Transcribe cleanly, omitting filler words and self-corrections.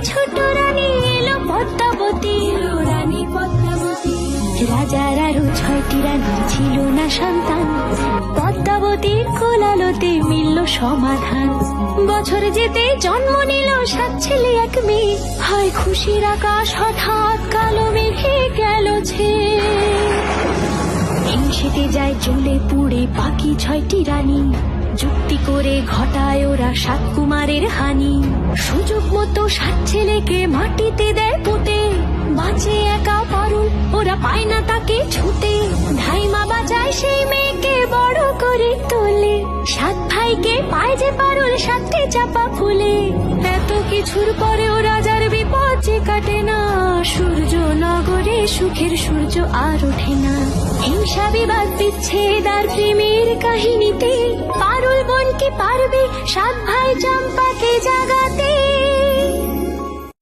ছোট রানী এলো পদ্মাবতী, রানী পদ্মাবতী। রাজার আরো 6টি রানী, ছিল না সন্তান, পদ্মাবতীর কোলালোতে মিলল সমাধান। বছর যেতে জন্ম নিল 7 ছেলে 1 মেয়ে, হয় খুশির আকাশ হঠাৎ কালো মেঘে গেল ছেয়ে। হিংসেতে যায় জ্বলে পুড়ে বাকি 6টি রানী, যুক্তি করে ঘটায় ওরা 7 কুমারের হানি। সুযোগ মতো 7 ছেলেকে মাটিতে দেয় পুঁতে, বাঁচে একা পারুল, ওরা পায় না তাকে ছুতে। ধাইমা বাঁচায় সেই মেয়েকে বড় করে তোলে, 7 ভাইকে পায় যে পারুল 7টে চাপা ফুলে। এত কিছুর পরেও রাজার বিপদ যে কাটে না, সূর্য নগরে সুখের সূর্য আর ওঠে না। হিংসা বিবাদ বিচ্ছেদ আর প্রেমের কাহিনীতে পারুল বোন কি পারবে 7 ভাই চম্পাকে জাগাতে?